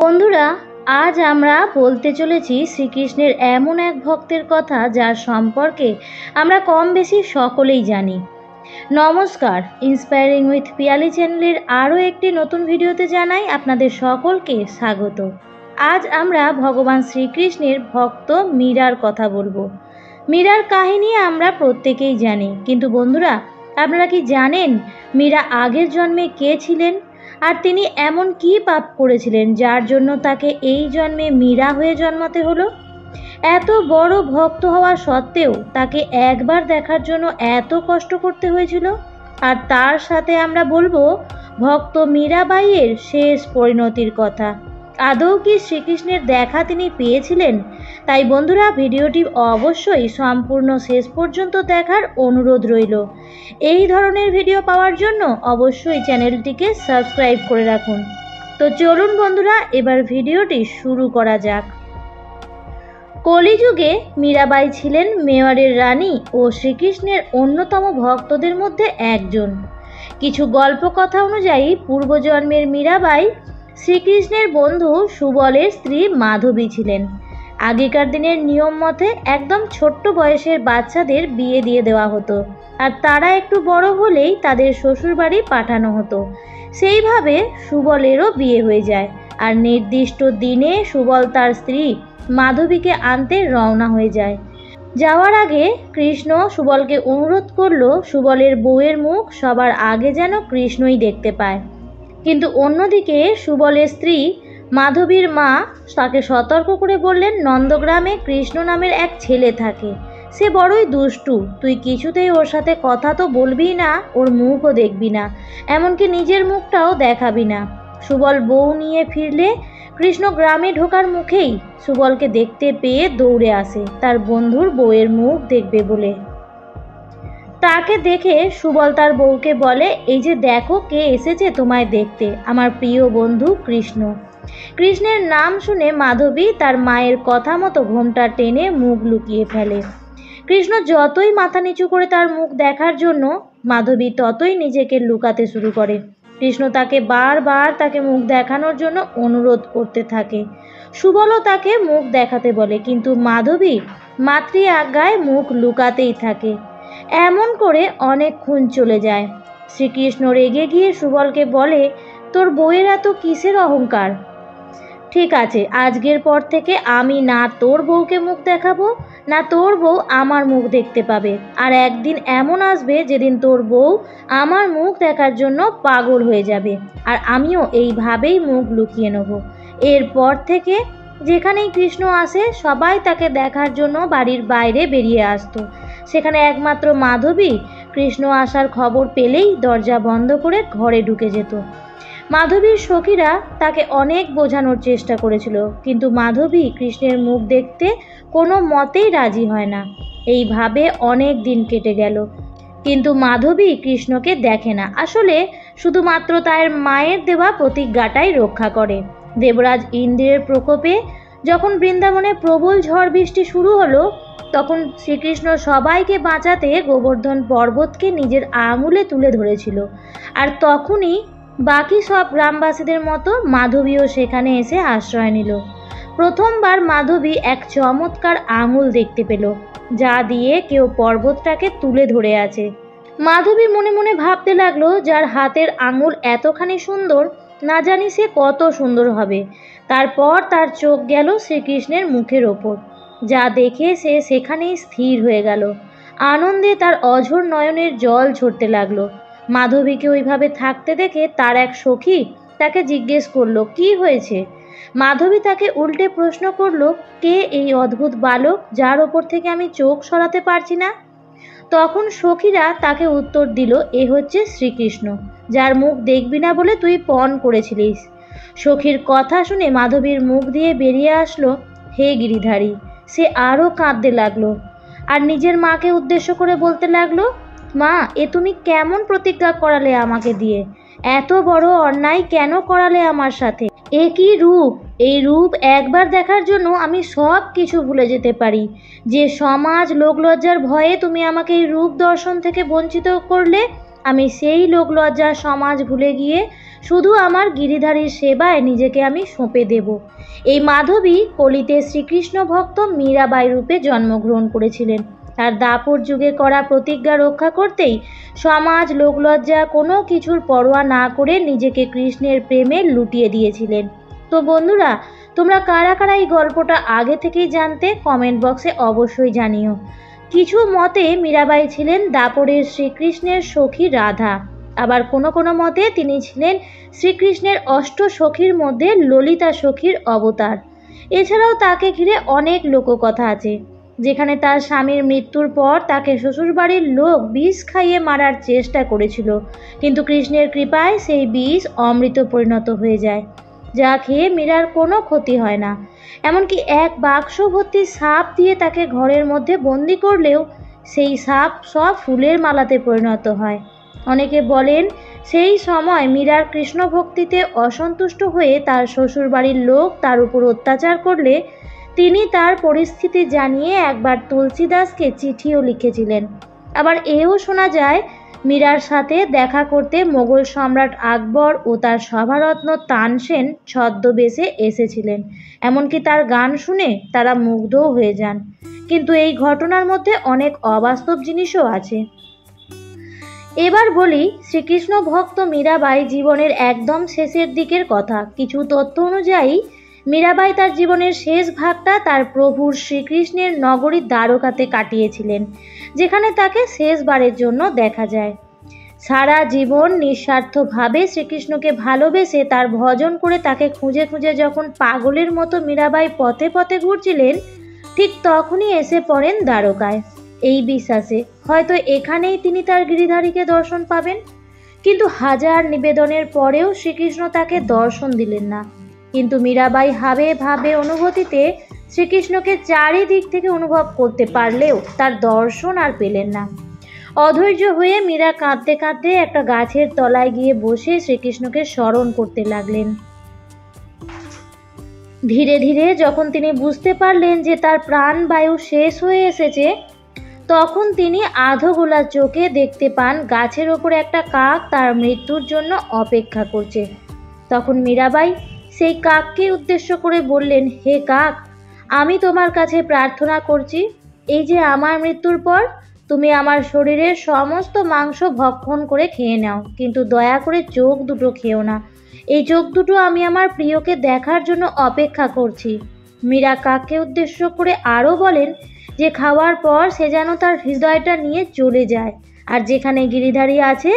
বন্ধুরা, আজ আমরা বলতে চলেছি শ্রীকৃষ্ণের এমন এক ভক্তের কথা যার সম্পর্কে আমরা কম বেশি সকলেই জানি। নমস্কার, ইন্সপায়ারিং উইথ পিয়ালি চ্যানেলের আরও একটি নতুন ভিডিওতে জানাই আপনাদের সকলকে স্বাগত। আজ আমরা ভগবান শ্রীকৃষ্ণের ভক্ত মীরার কথা বলবো। মীরার কাহিনী আমরা প্রত্যেকেই জানি, কিন্তু বন্ধুরা, আপনারা কি জানেন মীরা আগের জন্মে কে ছিলেন আর তিনি এমন কি পাপ করেছিলেন যার জন্য তাকে এই জন্মে মীরা হয়ে জন্মাতে হলো? এত বড় ভক্ত হওয়া সত্ত্বেও তাকে একবার দেখার জন্য এত কষ্ট করতে হয়েছিল। আর তার সাথে আমরা বলবো ভক্ত মীরাবাইয়ের শেষ পরিণতির কথা। আদৌ কি শ্রীকৃষ্ণের দেখা তিনি পেয়েছিলেন? তাই বন্ধুরা, ভিডিওটি অবশ্যই সম্পূর্ণ শেষ পর্যন্ত দেখার অনুরোধ রইল। এই ধরনের ভিডিও পাওয়ার জন্য অবশ্যই চ্যানেলটিকে সাবস্ক্রাইব করে রাখুন। তো চলুন বন্ধুরা, এবার ভিডিওটি শুরু করা যাক। কলিযুগে মীরাবাই ছিলেন মেওয়ারের রানী ও শ্রীকৃষ্ণের অন্যতম ভক্তদের মধ্যে একজন। কিছু গল্পকথা অনুযায়ী পূর্বজন্মের মীরাবাই শ্রীকৃষ্ণের বন্ধু সুবলের স্ত্রী মাধবী ছিলেন। আগেকার দিনের নিয়ম মতে একদম ছোট্ট বয়সের বাচ্চাদের বিয়ে দিয়ে দেওয়া হতো, আর তারা একটু বড় হলেই তাদের শ্বশুরবাড়ি পাঠানো হতো। সেইভাবে সুবলেরও বিয়ে হয়ে যায়, আর নির্দিষ্ট দিনে সুবল তার স্ত্রী মাধবীকে আনতে রওনা হয়ে যায়। যাওয়ার আগে কৃষ্ণ সুবলকে অনুরোধ করলো সুবলের বউয়ের মুখ সবার আগে যেন কৃষ্ণই দেখতে পায়। কিন্তু অন্যদিকে সুবলের স্ত্রী মাধবীর মা তাকে সতর্ক করে বললেন, নন্দগ্রামে কৃষ্ণ নামের এক ছেলে থাকে, সে বড়ই দুষ্টু, তুই কিছুতেই ওর সাথে কথা তো বলবি না, ওর মুখও দেখবি না, এমনকি নিজের মুখটাও দেখাবি না। সুবল বউ নিয়ে ফিরলে কৃষ্ণ গ্রামে ঢোকার মুখেই সুবলকে দেখতে পেয়ে দৌড়ে আসে তার বন্ধুর বউয়ের মুখ দেখবে বলে। তাকে দেখে সুবল তার বউকে বলে, এই যে দেখো কে এসেছে তোমায় দেখতে, আমার প্রিয় বন্ধু কৃষ্ণ। কৃষ্ণের নাম শুনে মাধবী তার মায়ের কথা মতো ঘোমটা টেনে মুখ লুকিয়ে ফেলে। কৃষ্ণ যতই মাথা নিচু করে তার মুখ দেখার জন্য, মাধবী ততই নিজেকে লুকাতে শুরু করে। কৃষ্ণ তাকে বারবার তাকে মুখ দেখানোর জন্য অনুরোধ করতে থাকে। সুবলও তাকে মুখ দেখাতে বলে, কিন্তু মাধবী মাতৃ আজ্ঞায় মুখ লুকাতেই থাকে। এমন করে অনেকক্ষণ চলে যায়। শ্রীকৃষ্ণ রেগে গিয়ে সুবলকে বলে, তোর বউয়ের এত কিসের অহংকার? ঠিক আছে, আজকের পর থেকে আমি না তোর বউকে মুখ দেখাবো, না তোর বউ আমার মুখ দেখতে পাবে। আর একদিন এমন আসবে যেদিন তোর বউ আমার মুখ দেখার জন্য পাগল হয়ে যাবে, আর আমিও এইভাবেই মুখ লুকিয়ে নেব। এরপর থেকে যেখানেই কৃষ্ণ আসে সবাই তাকে দেখার জন্য বাড়ির বাইরে বেরিয়ে আসতো। সেখানে একমাত্র মাধবী কৃষ্ণ আসার খবর পেলেই দরজা বন্ধ করে ঘরে ঢুকে যেত। মাধবীর সখীরা তাকে অনেক বোঝানোর চেষ্টা করেছিল, কিন্তু মাধবী কৃষ্ণের মুখ দেখতে কোনো মতেই রাজি হয় না। এইভাবে অনেক দিন কেটে গেল, কিন্তু মাধবী কৃষ্ণকে দেখে না। আসলে শুধুমাত্র তার মায়ের দেওয়া প্রতিজ্ঞাটাই রক্ষা করে। দেবরাজ ইন্দ্রের প্রকোপে যখন বৃন্দাবনে প্রবল ঝড় বৃষ্টি শুরু হলো, তখন শ্রীকৃষ্ণ সবাইকে বাঁচাতে গোবর্ধন পর্বতকে নিজের আঙুলে তুলে ধরেছিল। আর তখনই বাকি সব গ্রামবাসীদের মতো মাধবীও সেখানে এসে আশ্রয় নিল। প্রথমবার মাধবী এক চমৎকার আঙুল দেখতে পেল, যা দিয়ে কেউ পর্বতটাকে তুলে ধরে আছে। মাধবী মনে মনে ভাবতে লাগলো, যার হাতের আঙুল এতখানি সুন্দর, না জানি সে কত সুন্দর হবে। তারপর তার চোখ গেল শ্রীকৃষ্ণের মুখের ওপর, যা দেখে সে সেখানেই স্থির হয়ে গেল। আনন্দে তার অঝোর নয়নের জল ঝরতে লাগলো। মাধবীকে ওইভাবে থাকতে দেখে তার এক সখী তাকে জিজ্ঞেস করলো, কি হয়েছে? মাধবী তাকে উল্টে প্রশ্ন করলো, কে এই অদ্ভুত বালক যার ওপর থেকে আমি চোখ সরাতে পারছি না? তখন সখীরা তাকে উত্তর দিল, এ হচ্ছে শ্রীকৃষ্ণ, যার মুখ দেখবি না বলে তুই পণ করেছিলিস। সখীর কথা শুনে মাধবীর মুখ দিয়ে বেরিয়ে আসলো, হে গিরিধারী। সে আরও কাঁদতে লাগলো, আর নিজের মাকে উদ্দেশ্য করে বলতে লাগলো, মা, এ তুমি কেমন প্রতিজ্ঞা করালে আমাকে দিয়ে? এত বড় অন্যায় কেন করালে আমার সাথে? এ কি রূপ? এই রূপ একবার দেখার জন্য আমি সব কিছু ভুলে যেতে পারি। যে সমাজ লোকলজ্জার ভয়ে তুমি আমাকে এই রূপ দর্শন থেকে বঞ্চিত করলে, আমি সেই লোকলজ্জার সমাজ ভুলে গিয়ে শুধু আমার গিরিধারীর সেবায় নিজেকে আমি সঁপে দেব। এই মাধবী কলিতে শ্রীকৃষ্ণ ভক্ত মীরাবাই রূপে জন্মগ্রহণ করেছিলেন। তার দাপর যুগে করা প্রতিজ্ঞা রক্ষা করতেই সমাজ, লোকলজ্জা কোনো কিছুর পরোয়া না করে নিজেকে কৃষ্ণের প্রেমে লুটিয়ে দিয়েছিলেন। তো বন্ধুরা, তোমরা কারা কারা এই গল্পটা আগে থেকেই জানতে কমেন্ট বক্সে অবশ্যই জানিও। কিছু মতে মীরাবাই ছিলেন দাপরের শ্রীকৃষ্ণের সখী রাধা, আবার কোনো কোনো মতে তিনি ছিলেন শ্রীকৃষ্ণের অষ্ট সখীর মধ্যে ললিতা সখীর অবতার। এছাড়াও তাকে ঘিরে অনেক লোককথা আছে, যেখানে তার স্বামীর মৃত্যুর পর তাকে শ্বশুরবাড়ির লোক বিষ খাইয়ে মারার চেষ্টা করেছিল, কিন্তু কৃষ্ণের কৃপায় সেই বিষ অমৃত পরিণত হয়ে যায়, যা খেয়ে মীরার কোনো ক্ষতি হয় না। এমনকি এক বাক্স ভর্তি সাপ দিয়ে তাকে ঘরের মধ্যে বন্দি করলেও সেই সাপ সব ফুলের মালাতে পরিণত হয়। অনেকে বলেন সেই সময় মীরার কৃষ্ণ ভক্তিতে অসন্তুষ্ট হয়ে তার শ্বশুরবাড়ির লোক তার উপর অত্যাচার করলে তিনি তার পরিস্থিতি জানিয়ে একবার তুলসীদাসকে চিঠিও লিখেছিলেন। আবার এও শোনা যায় মীরার সাথে দেখা করতে মোগল সম্রাট আকবর ও তার সভারত্ন তানসেন ছদ্মবেশে এসেছিলেন। এমনকি তার গান শুনে তারা মুগ্ধও হয়ে যান। কিন্তু এই ঘটনার মধ্যে অনেক অবাস্তব জিনিসও আছে। এবার বলি শ্রীকৃষ্ণ ভক্ত মীরাবাই জীবনের একদম শেষের দিকের কথা। কিছু তথ্য অনুযায়ী মীরাবাই তার জীবনের শেষ ভাগটা তার প্রভুর শ্রীকৃষ্ণের নগরী দ্বারকাতে কাটিয়েছিলেন, যেখানে তাকে শেষবারের জন্য দেখা যায়। সারা জীবন নিঃস্বার্থভাবে শ্রীকৃষ্ণকে ভালোবেসে তার ভজন করে তাকে খুঁজে খুঁজে যখন পাগলের মতো মীরাবাই পথে পথে ঘুরছিলেন, ঠিক তখনই এসে পড়েন দ্বারকায়, এই বিশ্বাসে হয়তো এখানেই তিনি তার গিরিধারীকে দর্শন পাবেন। কিন্তু হাজার নিবেদনের পরেও শ্রীকৃষ্ণ তাকে দর্শন দিলেন না। কিন্তু মীরাবাই ভাবে ভাবে অনুভূতিতে শ্রীকৃষ্ণকে চারিদিক থেকে অনুভব করতে পারলেও তার দর্শন আর পেলেন না। অধৈর্য হয়ে মীরা কাঁদতে কাঁদতে একটা গাছের তলায় গিয়ে বসে শ্রীকৃষ্ণকে স্মরণ করতে লাগলেন। ধীরে ধীরে যখন তিনি বুঝতে পারলেন যে তার প্রাণবায়ু শেষ হয়ে এসেছে, তখন তিনি আধোগোলা চোখে দেখতে পান গাছের ওপর একটা কাক তার মৃত্যুর জন্য অপেক্ষা করছে। তখন মীরাবাই সেই কাককে উদ্দেশ্য করে বললেন, হে কাক, আমি তোমার কাছে প্রার্থনা করছি, এই যে আমার মৃত্যুর পর তুমি আমার শরীরের সমস্ত মাংস ভক্ষণ করে খেয়ে নাও, কিন্তু দয়া করে চোখ দুটো খেও না। এই চোখ দুটো আমি আমার প্রিয়কে দেখার জন্য অপেক্ষা করছি। মীরা কাককে উদ্দেশ্য করে আরও বলেন যে খাওয়ার পর সে যেন তার হৃদয়টা নিয়ে চলে যায়, আর যেখানে গিরিধারী আছে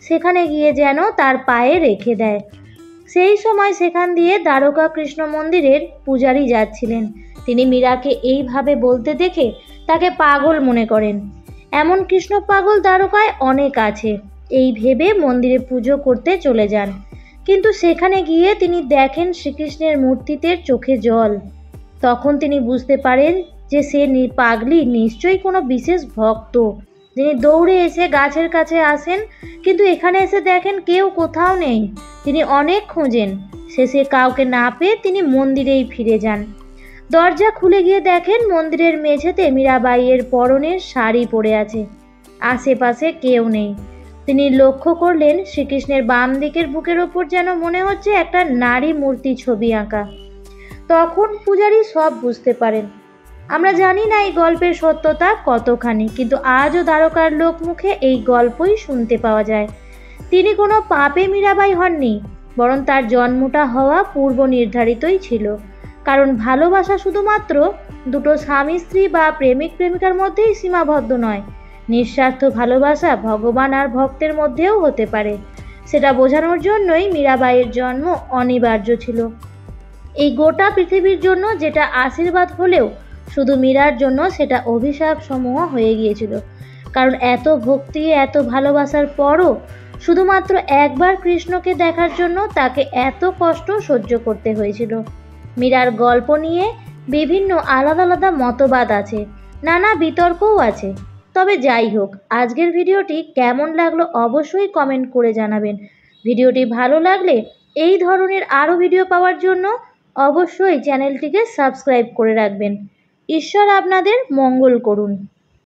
সেখানে গিয়ে যেন তার পায়ে রেখে দেয়। সেই সময় সেখান দিয়ে দ্বারকা কৃষ্ণ মন্দিরের পূজারী যাচ্ছিলেন। তিনি মীরাকে এইভাবে বলতে দেখে তাকে পাগল মনে করেন। এমন কৃষ্ণ পাগল দ্বারকায় অনেক আছে, এই ভেবে মন্দিরে পুজো করতে চলে যান। কিন্তু সেখানে গিয়ে তিনি দেখেন শ্রীকৃষ্ণের মূর্তিতে চোখে জল। তখন তিনি বুঝতে পারেন যে সে পাগলি নিশ্চয়ই কোনো বিশেষ ভক্ত। তিনি দৌড়ে এসে গাছের কাছে আসেন, কিন্তু এখানে এসে দেখেন কেউ কোথাও নেই। তিনি অনেক খোঁজেন, শেষে কাউকে না পেয়ে তিনি মন্দিরেই ফিরে যান। দরজা খুলে গিয়ে দেখেন মন্দিরের মেঝেতে মীরাবাইয়ের পরনের শাড়ি পরে আছে, আশেপাশে কেউ নেই। তিনি লক্ষ্য করলেন শ্রীকৃষ্ণের বাম দিকের বুকের ওপর যেন মনে হচ্ছে একটা নারী মূর্তি ছবি আঁকা। তখন পূজারী সব বুঝতে পারেন। আমরা জানি না এই গল্পের সত্যতা কতখানি, কিন্তু আজও দ্বারকার লোক মুখে এই গল্পই শুনতে পাওয়া যায়। তিনি কোনো পাপে মীরাবাই হননি, বরং তার জন্মটা হওয়া পূর্ব নির্ধারিতই ছিল। কারণ ভালোবাসা শুধুমাত্র দুটো স্বামী স্ত্রী বা প্রেমিক প্রেমিকার মধ্যেই সীমাবদ্ধ নয়, নিঃস্বার্থ ভালোবাসা ভগবান আর ভক্তের মধ্যেও হতে পারে। সেটা বোঝানোর জন্যই মীরাবাইয়ের জন্ম অনিবার্য ছিল। এই গোটা পৃথিবীর জন্য যেটা আশীর্বাদ হলেও শুধু মীরার জন্য সেটা অভিশাপ সমূহ হয়ে গিয়েছিল। কারণ এত ভক্তি, এত ভালোবাসার পরও শুধুমাত্র একবার কৃষ্ণকে দেখার জন্য তাকে এত কষ্ট সহ্য করতে হয়েছিল। মীরার গল্প নিয়ে বিভিন্ন আলাদা আলাদা মতবাদ আছে, নানা বিতর্কও আছে। তবে যাই হোক, আজকের ভিডিওটি কেমন লাগলো অবশ্যই কমেন্ট করে জানাবেন। ভিডিওটি ভালো লাগলে এই ধরনের আরও ভিডিও পাওয়ার জন্য অবশ্যই চ্যানেলটিকে সাবস্ক্রাইব করে রাখবেন। ঈশ্বর আপনাদের মঙ্গল করুন।